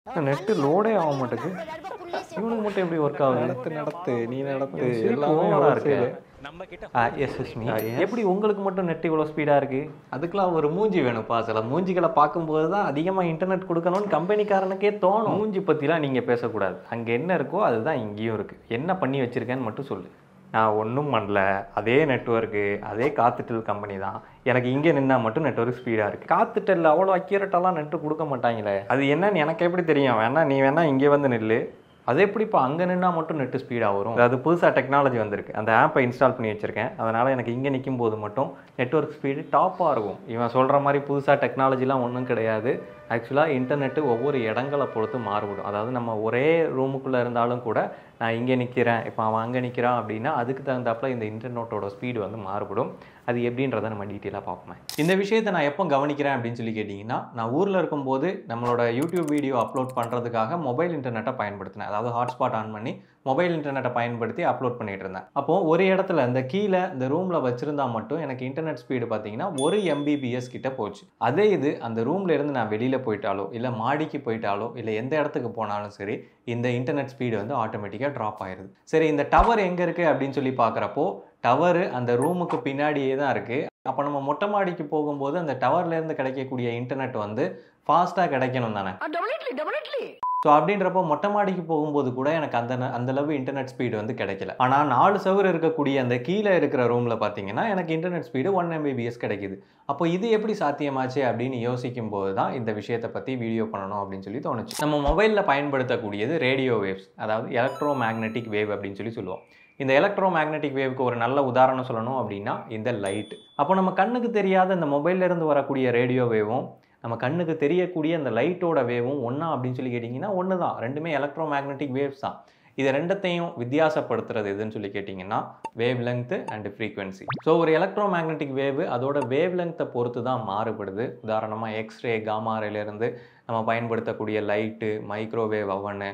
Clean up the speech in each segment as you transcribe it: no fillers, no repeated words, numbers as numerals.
Net லோடே ஆக மாட்டேங்குது. இவனுக்கு மட்டும் எப்படி ஒர்க் ஆகுது? நடத்து நீ நடத்து எல்லாமே எல்லாமே ஓவரா ஒரு இருக்கு. சைடு. எஸ் மீ. எப்படி உங்களுக்கு மட்டும் நெட் இவ்வளோ ஸ்பீடா இருக்கு? அதுக்கெல்லாம் ஒரு மூஞ்சி வேணும்ப்பா. சில மூஞ்சிகளை பார்க்கும்போது தான் அதிகமாக இன்டர்நெட் கொடுக்கணும்னு கம்பெனிக்காரனுக்கே தோணும். மூஞ்சி பற்றிலாம் நீங்கள் பேசக்கூடாது. அங்கே என்ன இருக்கோ அதுதான் இங்கேயும் இருக்குது. என்ன பண்ணி வச்சுருக்கேன்னு மட்டும் சொல்லு. நான் ஒன்றும் பண்ணல. அதே நெட்ஒர்க்கு, அதே காத்துட்டல் கம்பெனி தான். எனக்கு இங்கே நின்னா மட்டும் நெட்ஒர்க் ஸ்பீடாக இருக்குது. காத்துட்டல்ல அவ்வளோ அக்யூரேட்டாலாம் நெட்டு கொடுக்க மாட்டாங்களே. அது என்னன்னு எனக்கு எப்படி தெரியும்? நீ வேணா இங்கே வந்து நில்லு. அது எப்படிப்பா அங்கே நின்னா மட்டும் நெட்டு ஸ்பீடாக வரும்? அது புதுசாக டெக்னாலஜி வந்திருக்கு. அந்த ஆப்பை இன்ஸ்டால் பண்ணி வச்சுருக்கேன். அதனால் எனக்கு இங்கே நிற்கும் போது மட்டும் நெட்ஒர்க் ஸ்பீடு டாப்பாக இருக்கும். இவன் சொல்கிற மாதிரி புதுசாக டெக்னாலஜிலாம் ஒன்றும் கிடையாது. ஆக்சுவலாக இன்டர்நெட்டு ஒவ்வொரு இடங்களை பொறுத்து மாறுபடும். அதாவது நம்ம ஒரே ரூமுக்குள்ளே இருந்தாலும் கூட நான் இங்கே நிற்கிறேன், இப்போ அவன் அங்கே நிற்கிறான் அப்படின்னா அதுக்கு தகுந்தாப்பில் இந்த இன்டர்நெட்டோட ஸ்பீடு வந்து மாறுபடும். அது எப்படின்றத நம்ம டீட்டெயிலாக பார்ப்போம். இந்த விஷயத்தை நான் எப்போ கவனிக்கிறேன் அப்படின்னு சொல்லி கேட்டிங்கன்னா, நான் ஊரில் இருக்கும்போது நம்மளோட யூடியூப் வீடியோ அப்லோட் பண்ணுறதுக்காக மொபைல் இன்டர்நெட்டை பயன்படுத்தினேன். அதாவது ஹாட்ஸ்பாட் ஆன் பண்ணி மொபைல் இன்டர்நெட்டை பயன்படுத்தி அப்லோட் பண்ணிட்டு இருந்தேன். அப்போது ஒரு இடத்துல இந்த கீழே இந்த ரூமில் வச்சுருந்தா மட்டும் எனக்கு இன்டர்நெட் ஸ்பீடு பார்த்தீங்கன்னா 1 MBPS கிட்ட போச்சு. அதே இது அந்த ரூம்ல இருந்து நான் வெளியில் போயிட்டாலோ இல்லை மாடிக்கு போயிட்டாலோ இல்லை எந்த இடத்துக்கு போனாலும் சரி இந்த இன்டர்நெட் ஸ்பீடு வந்து ஆட்டோமேட்டிக்காக ட்ராப் ஆயிடுது. சரி, இந்த டவர் எங்கே இருக்குது அப்படின்னு சொல்லி பார்க்குறப்போ டவரு அந்த ரூமுக்கு பின்னாடியே தான் இருக்குது. அப்போ நம்ம மொட்டை மாடிக்கு போகும்போது அந்த டவர்லேருந்து கிடைக்கக்கூடிய இன்டர்நெட் வந்து ஃபாஸ்ட்டாக கிடைக்கணும் தானே. ஸோ அப்படின்றப்போ மொட்டை மாடிக்கு போகும்போது கூட எனக்கு அந்தளவு இன்டர்நெட் ஸ்பீடு வந்து கிடைக்கல. ஆனால் 4 சவர் இருக்கக்கூடிய அந்த கீழே இருக்கிற ரூமில் பார்த்தீங்கன்னா எனக்கு இன்டர்நெட் ஸ்பீடு 1 MBPS கிடைக்குது. அப்போ இது எப்படி சாத்தியமாச்சு அப்படின்னு யோசிக்கும் போது தான் இந்த விஷயத்தை பற்றி வீடியோ பண்ணணும் அப்படின்னு சொல்லி தோணுச்சு. நம்ம மொபைலில் பயன்படுத்தக்கூடியது ரேடியோ வேவ்ஸ், அதாவது எலக்ட்ரோ மேக்னெட்டிக் வேவ் அப்படின்னு சொல்லி சொல்லுவோம். இந்த எலக்ட்ரோ மேக்னெட்டிக் வேவுக்கு ஒரு நல்ல உதாரணம் சொல்லணும் அப்படின்னா இந்த லைட். அப்போ நம்ம கண்ணுக்கு தெரியாத இந்த மொபைல்லேருந்து வரக்கூடிய ரேடியோ வேவும் நம்ம கண்ணுக்கு தெரியக்கூடிய அந்த லைட்டோட வேவும் ஒன்றா அப்படின்னு சொல்லி கேட்டிங்கன்னா ஒன்று தான். ரெண்டுமே எலக்ட்ரோ மேக்னெட்டிக் வேவ்ஸ் தான். இது ரெண்டத்தையும் வித்தியாசப்படுத்துறது எதுன்னு சொல்லி கேட்டிங்கன்னா wave length and frequency. So ஒரு எலக்ட்ரோ மேக்னெட்டிக் வேவு அதோட வேவ் லெங்க்த்தை பொறுத்து தான் மாறுபடுது. உதாரணமாக எக்ஸ்ரே, காமா ரேலேருந்து நம்ம பயன்படுத்தக்கூடிய லைட்டு, மைக்ரோவேவ் அவனு,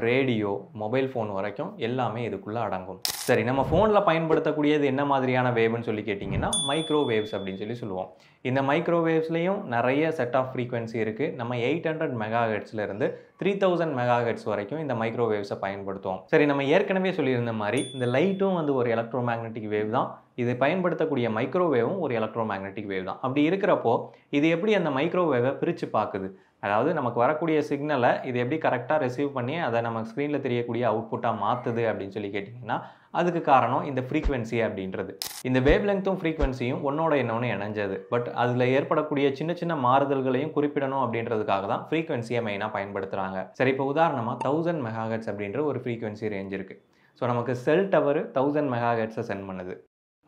ரேடியோ, மொபைல் ஃபோன் வரைக்கும் எல்லாமே இதுக்குள்ளே அடங்கும். சரி, நம்ம ஃபோனில் பயன்படுத்தக்கூடியது என்ன மாதிரியான வேவ்னு சொல்லி கேட்டிங்கன்னா மைக்ரோவேவ்ஸ் அப்படின்னு சொல்லி சொல்லுவோம். இந்த மைக்ரோவேவ்ஸ்லேயும் நிறைய செட் ஆஃப் ஃப்ரீக்வன்சி இருக்குது. நம்ம 800 மெகாஹெர்ட்ஸ்லேருந்து 3000 மெகாஹெர்ட்ஸ் வரைக்கும் இந்த மைக்ரோவேவ்ஸை பயன்படுத்துவோம். சரி, நம்ம ஏற்கனவே சொல்லியிருந்த மாதிரி இந்த லைட்டும் வந்து ஒரு எலக்ட்ரோ மேக்னெட்டிக் வேவ் தான். இது பயன்படுத்தக்கூடிய மைக்ரோவேவும் ஒரு எலக்ட்ரோ மேக்னெட்டிக் வேவ் தான். அப்படி இருக்கிறப்போ இது எப்படி அந்த மைக்ரோவேவை பிரித்து பார்க்குது? அதாவது நமக்கு வரக்கூடிய சிக்னலை இது எப்படி கரெக்டாக ரிசீவ் பண்ணி அதை நம்ம ஸ்க்ரீனில் தெரியக்கூடிய அவுட்புட்டாக மாற்றுது அப்படின்னு சொல்லி கேட்டிங்கன்னா அதுக்கு காரணம் இந்த ஃப்ரீக்வன்சி அப்படின்றது. இந்த வேவ் லெங்க்த்தும் ஃப்ரீக்வன்சியும் ஒன்னோட இன்னொன்று இணைஞ்சது. பட் அதில் ஏற்படக்கூடிய சின்ன சின்ன மாறுதல்களையும் குறிப்பிடணும் அப்படின்றதுக்காக தான் ஃப்ரீக்வன்சியை மெயினாக பயன்படுத்துகிறாங்க. சரி, இப்போ உதாரணமாக 1000 மெகாஹெர்ட்ஸ் அப்படின்ற ஒரு ஃப்ரீக்வன்சி ரேஞ்ச் இருக்குது. ஸோ நமக்கு செல் டவர் 1000 மெகாஹெர்ட்ஸை சென்ட் பண்ணுது.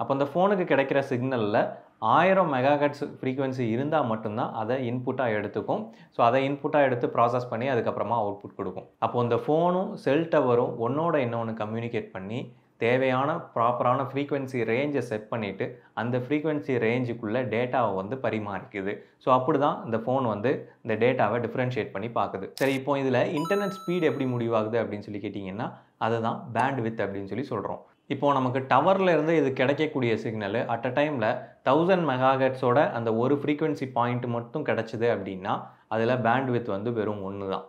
அப்போ அந்த ஃபோனுக்கு கிடைக்கிற சிக்னலில் 1000 மெகாஹெர்ட்ஸ் ஃப்ரீக்வன்சி இருந்தால் மட்டும்தான் அதை இன்புட்டாக எடுத்துக்கும். ஸோ அதை இன்புட்டாக எடுத்து ப்ராசஸ் பண்ணி அதுக்கப்புறமா அவுட்புட் கொடுக்கும். அப்போ இந்த ஃபோனும் செல் டவரும் ஒன்னோட இன்னொன்று கம்யூனிகேட் பண்ணி தேவையான ப்ராப்பரான ஃப்ரீக்வன்சி ரேஞ்சை செட் பண்ணிவிட்டு அந்த ஃப்ரீக்வன்சி ரேஞ்சுக்குள்ளே டேட்டாவை வந்து பரிமாறிக்குது. ஸோ அப்படி தான் இந்த ஃபோன் வந்து இந்த டேட்டாவை டிஃப்ரென்ஷியேட் பண்ணி பார்க்குது. சரி, இப்போ இதில் இன்டர்நெட் ஸ்பீடு எப்படி முடிவாகுது அப்படின்னு சொல்லி கேட்டிங்கன்னா அதுதான் பேண்ட்வித் அப்படின்னு சொல்லி சொல்கிறோம். இப்போது நமக்கு டவரில் இருந்து இது கிடைக்கக்கூடிய சிக்னல் அட் அ டைமில் 1000 மெகாஹெர்ட்ஸோட அந்த ஒரு ஃப்ரீக்வன்சி பாயிண்ட் மட்டும் கிடச்சிது அப்படின்னா அதில் பேண்ட்வித் வந்து வெறும் 1 தான்.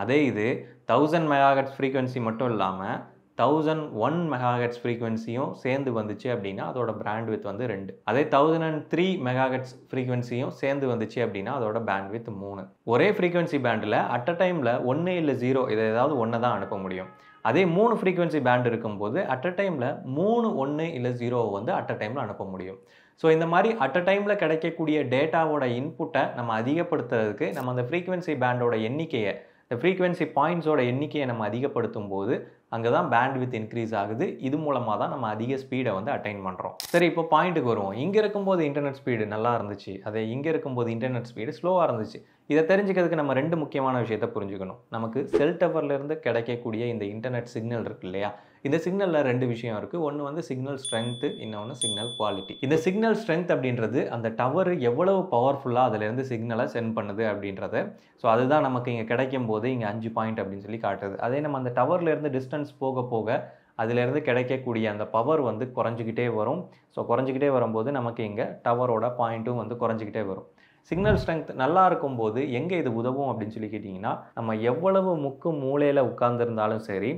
அதே இது 1000 மெகாஹெர்ட்ஸ் ஃப்ரீக்வன்சி மட்டும் இல்லாமல் 1001 மெகாஹெர்ட்ஸ் ஃப்ரீக்வன்சியும் சேர்ந்து வந்துச்சு அப்படின்னா அதோட பேண்ட்வித் வந்து 2. அதே 1003 மெகாஹெர்ட்ஸ் ஃப்ரீக்வன்சியும் சேர்ந்து வந்துச்சு அப்படின்னா அதோட பேண்ட்வித் 3. ஒரே ஃப்ரீக்வன்சி பேண்டில் அட் அ டைமில் 1 இல்லை 0 இதை ஏதாவது 1 தான் அனுப்ப முடியும். அதே 3 ஃப்ரீக்வன்சி பேண்ட் இருக்கும்போது அட் அ டைமில் 3 1 இல்லை 0 வந்து அட் அ டைமில் அனுப்ப முடியும். ஸோ இந்த மாதிரி அட் அ டைமில் கிடைக்கக்கூடிய டேட்டாவோட இன்புட்டை நம்ம அதிகப்படுத்துறதுக்கு நம்ம அந்த ஃப்ரீக்வன்சி பேண்டோட எண்ணிக்கையை, இந்த ஃப்ரீக்வன்சி பாயிண்ட்ஸோட எண்ணிக்கையை நம்ம அதிகப்படுத்தும் போது அங்கே தான் பேண்ட்வித் இன்க்ரீஸ் ஆகுது. இது மூலமாக தான் நம்ம அதிக ஸ்பீடை வந்து அட்டைன் பண்ணுறோம். சரி, இப்போ பாயிண்ட்டுக்கு வருவோம். இங்கே இருக்கும்போது இன்டர்நெட் ஸ்பீடு நல்லா இருந்துச்சு, அதே இங்கே இருக்கும்போது இன்டர்நெட் ஸ்பீடு ஸ்லோவாக இருந்துச்சு. இதை தெரிஞ்சுக்கிறதுக்கு நம்ம 2 முக்கியமான விஷயத்தை புரிஞ்சுக்கணும். நமக்கு செல் டவர்லேருந்து கிடைக்கக்கூடிய இந்த இன்டர்நெட் சிக்னல் இருக்கு இல்லையா, இந்த சிக்னலில் 2 விஷயம் இருக்குது. ஒன்று வந்து சிக்னல் ஸ்ட்ரென்த்து, இன்னொன்று சிக்னல் குவாலிட்டி. இந்த சிக்னல் ஸ்ட்ரென்த் அப்படின்றது அந்த டவர் எவ்வளவு பவர்ஃபுல்லாக அதிலேருந்து சிக்னலை சென்ட் பண்ணுது அப்படின்றது. ஸோ அதுதான் நமக்கு இங்கே கிடைக்கும் போது இங்கே 5 பாயிண்ட் அப்படின்னு சொல்லி காட்டுது. அதே நம்ம அந்த டவர்லேருந்து டிஸ்டன்ஸ் போக போக அதிலேருந்து கிடைக்கக்கூடிய அந்த பவர் வந்து குறைஞ்சிக்கிட்டே வரும். ஸோ குறைஞ்சிக்கிட்டே வரும்போது நமக்கு இங்கே டவரோட பாயிண்ட்டும் வந்து குறைஞ்சிக்கிட்டே வரும். சிக்னல் ஸ்ட்ரென்த் நல்லா இருக்கும்போது எங்கே இது உதவும் அப்படின்னு சொல்லி கேட்டிங்கன்னா, நம்ம எவ்வளவு முக்கு மூலையில் உட்கார்ந்துருந்தாலும் சரி,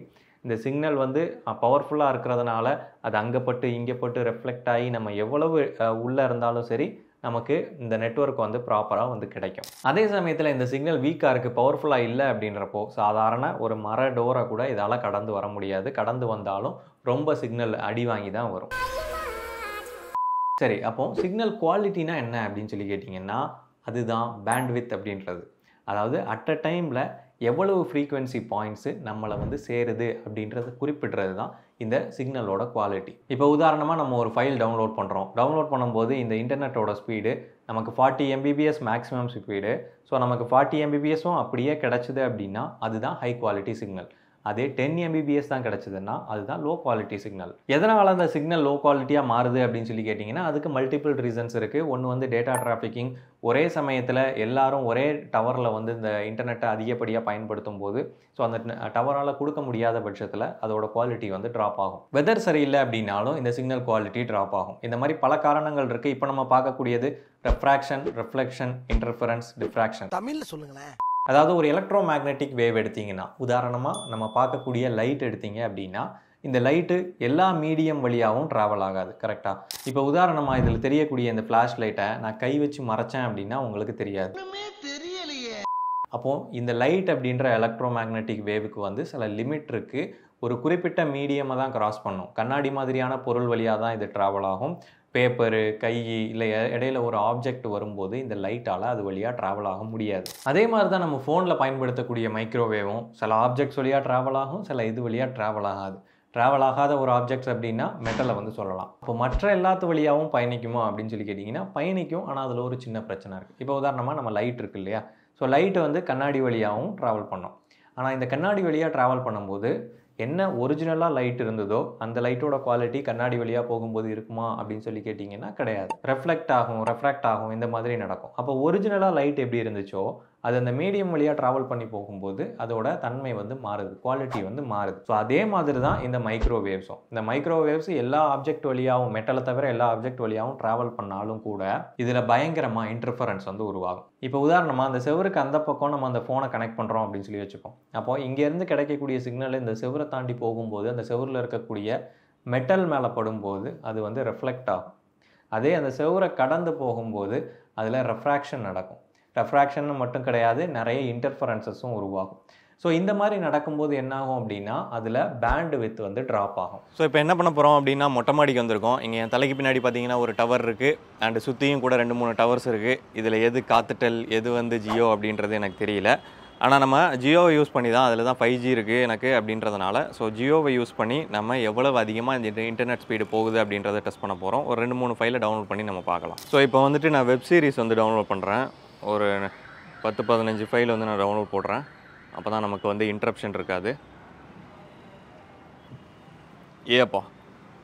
இந்த சிக்னல் வந்து பவர்ஃபுல்லாக இருக்கிறதுனால அது அங்கே பட்டு இங்கே பட்டு ரெஃப்ளெக்ட் ஆகி நம்ம எவ்வளவு உள்ளே இருந்தாலும் சரி நமக்கு இந்த நெட்வொர்க் வந்து ப்ராப்பராக வந்து கிடைக்கும். அதே சமயத்தில் இந்த சிக்னல் வீக்காக இருக்குது, பவர்ஃபுல்லாக இல்லை அப்படின்றப்போ சாதாரண ஒரு மர டோரை கூட இதால் கடந்து வர முடியாது. கடந்து வந்தாலும் ரொம்ப சிக்னல் அடி வாங்கி தான் வரும். சரி, அப்போ சிக்னல் குவாலிட்டினா என்ன அப்படின்னு சொல்லி கேட்டிங்கன்னா, அதுதான் பேண்ட்வித் அப்படின்றது. அதாவது அட் அ டைமில் எவ்வளவு ஃப்ரீக்வன்சி பாயிண்ட்ஸு நம்மளை வந்து சேருது அப்படின்றத குறிப்பிடுறது தான் இந்த சிக்னலோட குவாலிட்டி. இப்போ உதாரணமாக நம்ம ஒரு ஃபைல் டவுன்லோட் பண்ணுறோம். டவுன்லோட் பண்ணும்போது இந்த இன்டர்நெட்டோட ஸ்பீடு நமக்கு 40 Mbps மேக்ஸிமம் ஸ்பீடு. ஸோ நமக்கு 40 Mbpஸும் அப்படியே கிடச்சிது அப்படின்னா அதுதான் ஹை குவாலிட்டி சிக்னல். அதே 10 Mbps தான் கிடச்சிதுன்னா அதுதான் லோ குவாலிட்டி சிக்னல். எதனால் அந்த சிக்னல் லோ குவாலிட்டியாக மாறுது அப்படின்னு சொல்லி கேட்டிங்கன்னா, அதுக்கு மல்டிபிள் ரீசன்ஸ் இருக்குது. ஒன்று வந்து டேட்டா டிராஃபிக்கிங். ஒரே சமயத்தில் எல்லாரும் ஒரே டவரில் வந்து இந்த இன்டர்நெட்டை அதிகப்படியாக பயன்படுத்தும் போது ஸோ அந்த டவரால் கொடுக்க முடியாத பட்சத்தில் அதோட குவாலிட்டி வந்து ட்ராப் ஆகும். வெதர் சரியில்லை அப்படின்னாலும் இந்த சிக்னல் குவாலிட்டி ட்ராப் ஆகும். இந்த மாதிரி பல காரணங்கள் இருக்குது. இப்போ நம்ம பார்க்கக்கூடியது ரெஃப்ராக்ஷன், ரிஃப்ளெக்ஷன், இன்டர்ஃபரன்ஸ், டிஃப்ராக்ஷன். தமிழில் சொல்லுங்களேன். அதாவது ஒரு எலக்ட்ரோ மேக்னெட்டிக் வேவ் எடுத்திங்கன்னா, உதாரணமாக நம்ம பார்க்கக்கூடிய லைட் எடுத்தீங்க அப்படின்னா, இந்த லைட்டு எல்லா மீடியம் வழியாகவும் ட்ராவல் ஆகாது. கரெக்டாக? இப்போ உதாரணமாக இதில் தெரியக்கூடிய இந்த ஃப்ளாஷ் லைட்டை நான் கை வச்சு மறைச்சேன் அப்படின்னா உங்களுக்கு தெரியாது. அப்போது இந்த லைட் அப்படின்ற எலக்ட்ரோ மேக்னெட்டிக் வேவுக்கு வந்து சில லிமிட் இருக்குது. ஒரு குறிப்பிட்ட மீடியமை தான் கிராஸ் பண்ணும். கண்ணாடி மாதிரியான பொருள் வழியாக தான் இது ட்ராவல் ஆகும். பேப்பரு, கை இல்லை இடையில ஒரு ஆப்ஜெக்ட் வரும்போது இந்த லைட்டால் அது வழியாக ட்ராவல் ஆக முடியாது. அதே மாதிரி தான் நம்ம ஃபோனில் பயன்படுத்தக்கூடிய மைக்ரோவேவும் சில ஆப்ஜெக்ட்ஸ் வழியாக ட்ராவல் ஆகும், சில இது வழியாக ட்ராவல் ஆகாது. ட்ராவல் ஆகாத ஒரு ஆப்ஜெக்ட்ஸ் அப்படின்னா மெட்டலை வந்து சொல்லலாம். இப்போ மற்ற எல்லாத்து வழியாகவும் பயணிக்குமா அப்படின்னு சொல்லி கேட்டிங்கன்னா பயணிக்கும். ஆனால் அதில் ஒரு சின்ன பிரச்சனை இருக்குது. இப்போ உதாரணமாக நம்ம லைட் இருக்குது இல்லையா? ஸோ லைட்டு வந்து கண்ணாடி வழியாகவும் ட்ராவல் பண்ணோம். ஆனால் இந்த கண்ணாடி வழியாக ட்ராவல் பண்ணும்போது என்ன ஒரிஜினலாக லைட் இருந்ததோ அந்த லைட்டோட குவாலிட்டி கண்ணாடி வழியாக போகும்போது இருக்குமா அப்படின்னு சொல்லி கேட்டிங்கன்னா கிடையாது. ரெஃப்ளெக்ட் ஆகும், ரெஃப்ராக்ட் ஆகும், இந்த மாதிரி நடக்கும். அப்போ ஒரிஜினலாக லைட் எப்படி இருந்துச்சோ அது அந்த மீடியம் வழியாக ட்ராவல் பண்ணி போகும்போது அதோட தன்மை வந்து மாறுது, குவாலிட்டி வந்து மாறுது. ஸோ அதே மாதிரி தான் இந்த மைக்ரோவேவ்ஸும். இந்த மைக்ரோவேவ்ஸ் எல்லா ஆப்ஜெக்ட் வழியாகவும், மெட்டலை தவிர எல்லா ஆப்ஜெக்ட் வழியாகவும் ட்ராவல் பண்ணாலும் கூட இதில் பயங்கரமாக இன்டர்ஃபரன்ஸ் வந்து உருவாகும். இப்போ உதாரணமாக அந்த செவருக்கு அந்த பக்கம் நம்ம அந்த ஃபோனை கனெக்ட் பண்ணுறோம் அப்படின்னு சொல்லி வச்சுப்போம். அப்போ இங்கேருந்து கிடைக்கக்கூடிய சிக்னல் இந்த செவரை தாண்டி போகும்போது அந்த செவரில் இருக்கக்கூடிய மெட்டல் மேலே படும்போது அது வந்து ரெஃப்ளெக்ட் ஆகும். அதே அந்த செவரை கடந்து போகும்போது அதில் ரெஃப்ராக்ஷன் நடக்கும். ரெஃப்ராக்ஷன் மட்டும் கிடையாது, நிறைய இன்டர்ஃபரன்சஸும் உருவாகும். ஸோ இந்த மாதிரி நடக்கும்போது என்னாகும் அப்படின்னா அதில் பேண்ட் வித் வந்து ட்ராப் ஆகும். ஸோ இப்போ என்ன பண்ண போகிறோம் அப்படின்னா மொட்டை மாடிக்கு வந்திருக்கோம். இங்கே என் தலைக்கு பின்னாடி பார்த்தீங்கன்னா ஒரு டவர் இருக்குது, அண்டு சுற்றியும் கூட 2-3 டவர்ஸ் இருக்குது. இதில் எது காத்துட்டல் எது வந்து ஜியோ அப்படின்றது எனக்கு தெரியல. ஆனால் நம்ம ஜியோவை யூஸ் பண்ணி தான், அதில் தான் 5G இருக்குது எனக்கு அப்படின்றதுனால ஸோ ஜியோவை யூஸ் பண்ணி நம்ம எவ்வளவு அதிகமாக இந்த இன்டர்நெட் ஸ்பீடு போகுது அப்படின்றத டெஸ்ட் பண்ண போகிறோம். ஒரு 2-3 ஃபைலை டவுன்லோட் பண்ணி நம்ம பார்க்கலாம். ஸோ இப்போ வந்துட்டு நான் வெப் சீரிஸ் வந்து டவுன்லோட் பண்ணுறேன். ஒரு 10-15 ஃபைல் வந்து நான் டவுன்லோட் போடுறேன். அப்போ தான் நமக்கு வந்து இன்டரப்ஷன் இருக்காது. ஏப்பா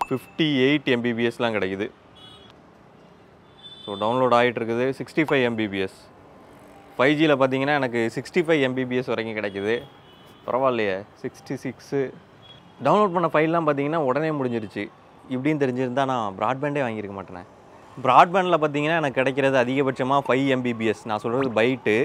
58 Mbpsலாம் கிடைக்குது. ஸோ டவுன்லோட் ஆகிட்டு இருக்குது. 65 Mbps. 5Gயில் பார்த்தீங்கன்னா எனக்கு 65 Mbps வரைக்கும் கிடைக்குது. பரவாயில்லையே. 66 டவுன்லோட் பண்ண ஃபைல்லாம் பார்த்தீங்கன்னா உடனே முடிஞ்சிருச்சு. இப்படின்னு தெரிஞ்சிருந்தால் நான் ப்ராட்பேண்டே வாங்கியிருக்க மாட்டேனே. ப்ராட்பேண்டில் பார்த்தீங்கன்னா எனக்கு கிடைக்கிறது அதிகபட்சமாக 5 Mbps. நான் சொல்கிறது பைட்டு.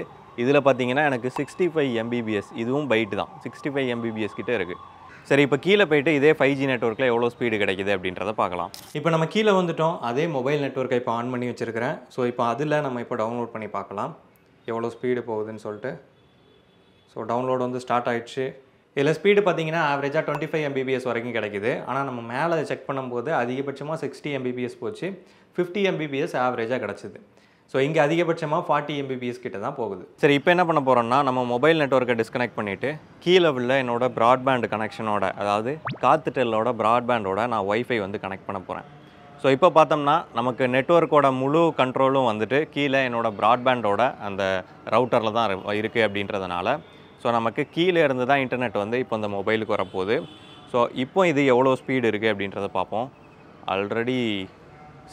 இதில் பார்த்தீங்கன்னா எனக்கு 65 Mbps. இதுவும் பைட்டு தான். 65 Mbps கிட்டே இருக்குது. சரி, இப்போ கீழே போய்ட்டு இதே 5G நெட்வொர்க்கில் எவ்வளோ ஸ்பீடு கிடைக்குது அப்படின்றத பார்க்கலாம். இப்போ நம்ம கீழே வந்துட்டோம். அதே மொபைல் நெட்வொர்க்கை இப்போ ஆன் பண்ணி வச்சுருக்கிறேன். ஸோ இப்போ அதில் நம்ம இப்போ டவுன்லோட் பண்ணி பார்க்கலாம் எவ்வளோ ஸ்பீடு போகுதுன்னு சொல்லிட்டு. ஸோ டவுன்லோட் வந்து ஸ்டார்ட் ஆகிடுச்சு. இதில் ஸ்பீடு பார்த்தீங்கன்னா ஆவரேஜாக 25 Mbps வரைக்கும் கிடைக்குது. ஆனால் நம்ம மேலே செக் பண்ணும்போது அதிகபட்சமாக 60 Mbps போச்சு. 50 Mbps ஆவரேஜாக கிடச்சிது. ஸோ இங்கே அதிகபட்சமாக 40 Mbps கிட்ட தான் போகுது. சரி, இப்போ என்ன பண்ண போகிறோம்னா நம்ம மொபைல் நெட்வொர்க்கை டிஸ்கனெக்ட் பண்ணிவிட்டு கீழே உள்ள என்னோட ப்ராட்பேண்ட் கனெக்ஷனோட, அதாவது காத்துட்டெல்லோட ப்ராட்பேண்டோட நான் ஒய்ஃபை வந்து கனெக்ட் பண்ண போகிறேன். ஸோ இப்போ பார்த்தோம்னா நமக்கு நெட்வொர்க்கோட முழு கண்ட்ரோலும் வந்துட்டு கீழே என்னோட ப்ராட்பேண்டோட அந்த ரவுட்டரில் தான் இருக்குது அப்படின்றதுனால ஸோ நமக்கு கீழே இருந்து தான் இன்டர்நெட் வந்து இப்போ இந்த மொபைலுக்கு வரப்போகுது. ஸோ இப்போ இது எவ்வளோ ஸ்பீடு இருக்குது அப்படின்றத பார்ப்போம். ஆல்ரெடி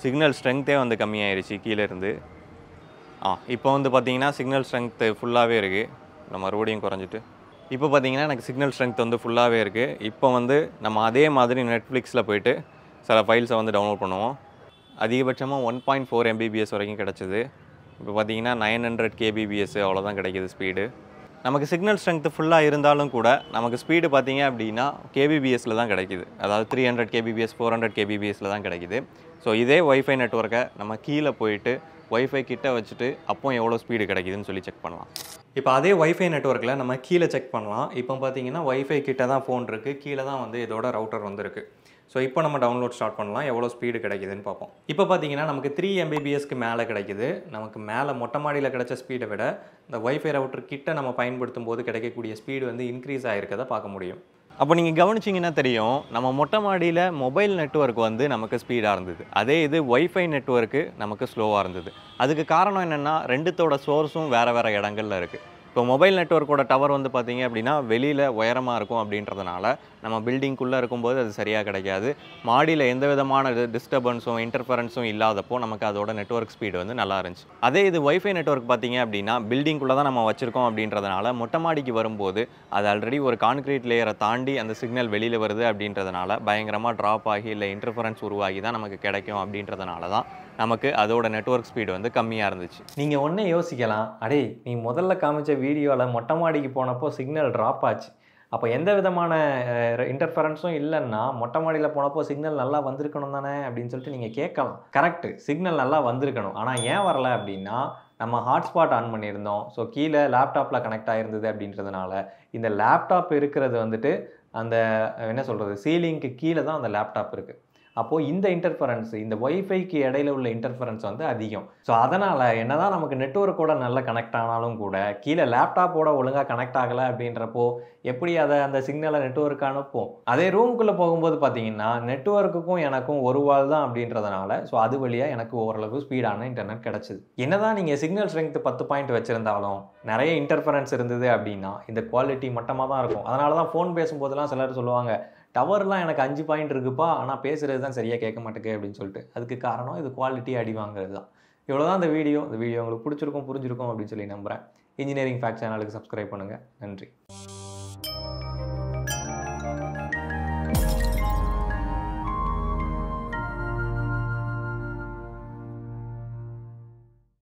சிக்னல் ஸ்ட்ரென்த்தே வந்து கம்மியாயிருச்சு கீழே இருந்து. இப்போ வந்து பார்த்தீங்கன்னா சிக்னல் ஸ்ட்ரென்த்து ஃபுல்லாகவே இருக்குது. நம்ம மறுபடியும் குறைஞ்சிட்டு இப்போ பார்த்தீங்கன்னா எனக்கு சிக்னல் ஸ்ட்ரென்த் வந்து ஃபுல்லாகவே இருக்குது. இப்போ வந்து நம்ம அதே மாதிரி நெட்ஃப்ளிக்ஸில் போய்ட்டு சில ஃபைல்ஸை வந்து டவுன்லோட் பண்ணுவோம். அதிகபட்சமாக 1.4 Mbps வரைக்கும் கிடச்சிது. இப்போ பார்த்தீங்கன்னா 900 kbps அவ்வளோதான் கிடைக்கிது ஸ்பீடு. நமக்கு சிக்னல் ஸ்ட்ரென்த் ஃபுல்லாக இருந்தாலும் கூட நமக்கு ஸ்பீடு பார்த்தீங்க அப்படின்னா கேபிபிஎஸ்ல தான் கிடைக்கிது. அதாவது 300 kbps 400 kbpsல தான் கிடைக்கிது. ஸோ இதே ஒய்ஃபை நெட்வொர்க்கை நம்ம கீழே போயிட்டு ஒய்ஃபை கிட்ட வச்சுட்டு அப்போ எவ்வளோ ஸ்பீடு கிடைக்குதுன்னு சொல்லி செக் பண்ணலாம். இப்போ அதே ஒய்ஃபை நெட்வொர்க்கில் நம்ம கீழே செக் பண்ணலாம். இப்போ பார்த்தீங்கன்னா ஒய்ஃபை கிட்ட தான் ஃபோன் இருக்குது, கீழே தான் வந்து இதோட ரவுட்டர் வந்துருக்கு. ஸோ இப்போ நம்ம டவுன்லோட் ஸ்டார்ட் பண்ணலாம், எவ்வளோ ஸ்பீடு கிடைக்குதுன்னு பார்ப்போம். இப்போ பார்த்தீங்கன்னா நமக்கு 3 Mbpsக்கு மேலே கிடைக்குது. நமக்கு மேலே மொட்டை மாடியில் கிடைச்ச ஸ்பீடை விட இந்த ஒய்ஃபை ரவுட்டர் கிட்ட நம்ம பயன்படுத்தும் போது கிடைக்கக்கூடிய ஸ்பீடு வந்து இன்க்ரீஸ் ஆகிருக்கதை பார்க்க முடியும். அப்போ நீங்கள் கவனிச்சிங்கன்னா தெரியும், நம்ம மொட்டை மாடியில் மொபைல் நெட்வொர்க் வந்து நமக்கு ஸ்பீடாக இருந்தது. அதே இது ஒய்ஃபை நெட்வொர்க்கு நமக்கு ஸ்லோவாக இருந்தது. அதுக்கு காரணம் என்னென்னா ரெண்டுத்தோட சோர்ஸும் வேறு வேறு இடங்கள்ல இருக்குது. இப்போ மொபைல் நெட்வொர்க்கோட டவர் வந்து பார்த்தீங்க அப்படின்னா வெளியில் உயரமாக இருக்கும் அப்படின்றதுனால நம்ம பில்டிங்குள்ளே இருக்கும்போது அது சரியாக கிடைக்காது. மாடியில் எந்த விதமான டிஸ்டர்பன்ஸும் இன்டர்ஃபரன்ஸும் இல்லாதப்போ நமக்கு அதோட நெட்வொர்க் ஸ்பீடு வந்து நல்லா இருந்துச்சு. அதே இது ஒய்ஃபை நெட்வொர்க் பார்த்தீங்க அப்படின்னா பில்டிங்குள்ளே தான் நம்ம வச்சுருக்கோம் அப்படின்றதுனால மொட்டை மாடிக்கு வரும்போது அது ஆல்ரெடி ஒரு கான்கிரீட் லேயரை தாண்டி அந்த சிக்னல் வெளியில் வருது அப்படின்றதுனால பயங்கரமாக ட்ராப் ஆகி இல்லை இன்டர்ஃபரன்ஸ் உருவாகி தான் நமக்கு கிடைக்கும் அப்படின்றதுனால தான் நமக்கு அதோட நெட்வொர்க் ஸ்பீடு வந்து கம்மியாக இருந்துச்சு. நீங்கள் ஒன்றே யோசிக்கலாம், அடே நீ முதல்ல காமிச்ச வீடியோவில் மொட்டை மாடிக்கு போனப்போ சிக்னல் ட்ராப் ஆச்சு, அப்போ எந்த விதமான இன்டர்ஃபரன்ஸும் இல்லைன்னா மொட்டை மாடியில் போனப்போ சிக்னல் நல்லா வந்திருக்கணும் தானே அப்படின்னு சொல்லிட்டு நீங்கள் கேட்கலாம். கரெக்டு, சிக்னல் நல்லா வந்திருக்கணும். ஆனால் ஏன் வரல அப்படின்னா நம்ம ஹாட்ஸ்பாட் ஆன் பண்ணியிருந்தோம். ஸோ கீழே லேப்டாப்பில் கனெக்ட் ஆகிருந்தது அப்படின்றதுனால இந்த லேப்டாப் இருக்கிறது வந்துட்டு அந்த என்ன சொல்கிறது சீலிங்க்கு கீழே தான் அந்த லேப்டாப் இருக்குது. அப்போது இந்த இன்டர்ஃபரன்ஸ் இந்த ஒய்ஃபைக்கு இடையில உள்ள இன்டர்ஃபரன்ஸ் வந்து அதிகம். ஸோ அதனால் என்ன தான் நமக்கு நெட்வொர்க்கோட நல்லா கனெக்ட் ஆனாலும் கூட கீழே லேப்டாப்போட ஒழுங்காக கனெக்ட் ஆகலை அப்படின்றப்போ எப்படி அதை அந்த சிக்னலை நெட்வொர்க் அனுப்பும். அதே ரூமுக்குள்ளே போகும்போது பார்த்தீங்கன்னா நெட்வொர்க்குக்கும் எனக்கும் ஒரு வால் தான் அப்படின்றதுனால ஸோ அது வழியாக எனக்கு ஓரளவு ஸ்பீடான இன்டர்நெட் கிடச்சிது. என்னதான் நீங்கள் சிக்னல் ஸ்ட்ரென்த் 10 பாயிண்ட் வச்சுருந்தாலும் நிறைய இன்டர்ஃபரன்ஸ் இருந்தது அப்படின்னா இந்த குவாலிட்டி மட்டமாக தான் இருக்கும். அதனால தான் ஃபோன் பேசும்போதெல்லாம் சிலர் சொல்லுவாங்க, டவர்லாம் எனக்கு 5 பாயிண்ட் இருக்குப்பா, ஆனால் பேசுகிறது தான் சரியாக கேட்க மாட்டேங்குது அப்படின்னு சொல்லிட்டு. அதுக்கு காரணம் இது குவாலிட்டி அடி வாங்குறது தான். இவ்வளோ தான் இந்த வீடியோ உங்களுக்கு பிடிச்சிருக்கும் புரிஞ்சிருக்கும் அப்படின்னு சொல்லி நம்புகிறேன். இன்ஜினியரிங் ஃபேக்ட் சேனலுக்கு சப்ஸ்கிரைப் பண்ணுங்கள். நன்றி.